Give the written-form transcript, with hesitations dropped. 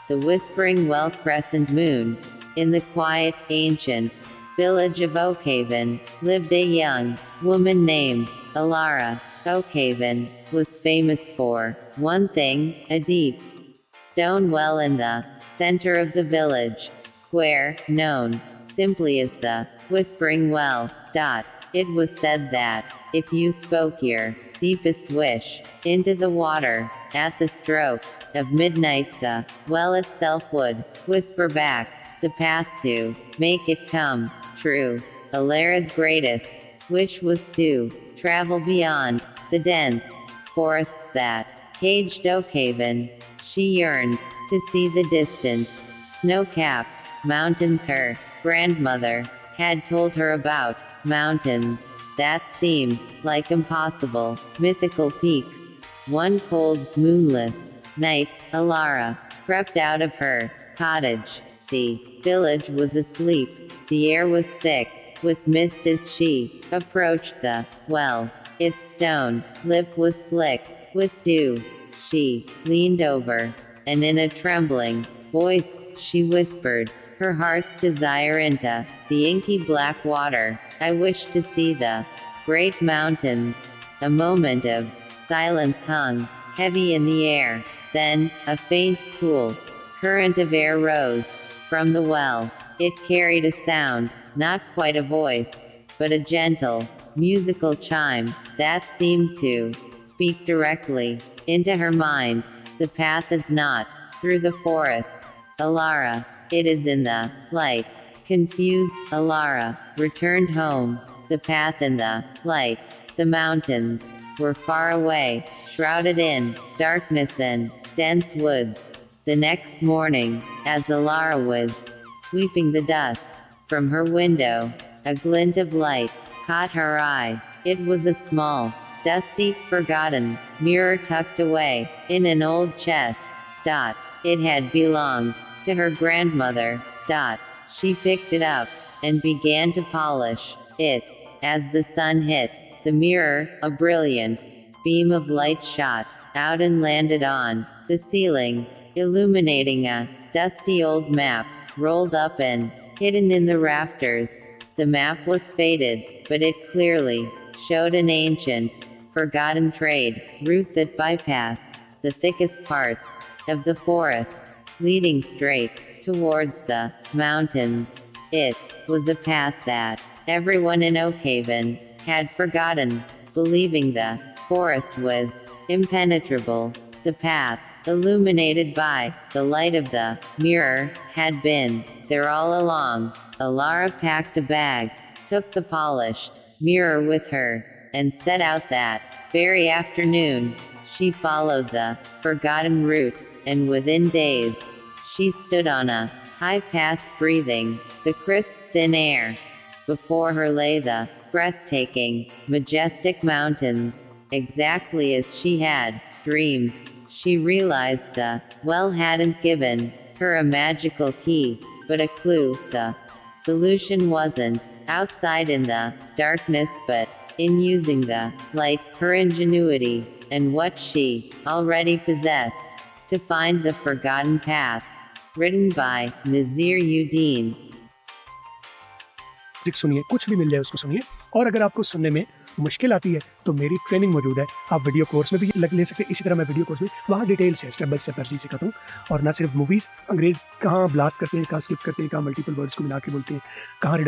the whispering well crescent moon. In the quiet, ancient village of Oakhaven lived a young woman named Alara. Oakhaven was famous for one thing, a deep stone well in the center of the village square, known simply as the Whispering Well. It was said that if you spoke your deepest wish into the water at the stroke of midnight, the well itself would whisper back the path to make it come true. Alara's greatest wish was to travel beyond the dense forests that caged Oakhaven. She yearned to see the distant, snow-capped mountains her grandmother had told her about, mountains that seemed like impossible, mythical peaks. One cold, moonless night, Alara crept out of her cottage. The village was asleep. The air was thick with mist as she approached the well. Its stone lip was slick with dew. She leaned over, and in a trembling voice, she whispered her heart's desire into the inky black water. I wish to see the great mountains. A moment of silence hung heavy in the air. Then, a faint, cool current of air rose from the well. It carried a sound, not quite a voice, but a gentle, musical chime that seemed to speak directly into her mind. The path is not through the forest, Alara. It is in the light. Confused, Alara returned home. The path in the light. The mountains were far away, shrouded in darkness and dense woods. The next morning, as Alara was sweeping the dust from her window, a glint of light caught her eye. It was a small, dusty, forgotten mirror tucked away in an old chest. It had belonged to her grandmother. She picked it up and began to polish it. As the sun hit the mirror, a brilliant beam of light shot out and landed on the ceiling, illuminating a dusty old map rolled up and hidden in the rafters. The map was faded, but it clearly showed an ancient, forgotten trade route that bypassed the thickest parts of the forest, leading straight towards the mountains. It was a path that everyone in Oakhaven had forgotten, believing the forest was impenetrable. The path, illuminated by the light of the mirror, had been there all along. Alara packed a bag, took the polished mirror with her, and set out that very afternoon. She followed the forgotten route, and within days, she stood on a high pass, breathing the crisp, thin air. Before her lay the breathtaking, majestic mountains, exactly as she had dreamed. She realized the well hadn't given her a magical key, but a clue. The solution wasn't outside in the darkness, but in using the light, her ingenuity, and what she already possessed, to find the forgotten path. Written by Nazir Uddin. सुनिए, कुछ भी मिल जाए उसको सुनिए। और अगर आपको सुनने में मुश्किल आती है तो मेरी ट्रेनिंग मौजूद है, आप वीडियो कोर्स में भी ले सकते हैं। इसी तरह मैं वीडियो कोर्स में वहाँ डिटेल्स है, स्टेप बाय स्टेप हर चीज़ सिखाता हूँ। और ना सिर्फ मूवीज़, अंग्रेज़ कहाँ ब्लास्ट करते हैं, कहाँ स्किप करते हैं, कहाँ मल्टीपल वर्ड्स को मिला के बोलते हैं, कहाँ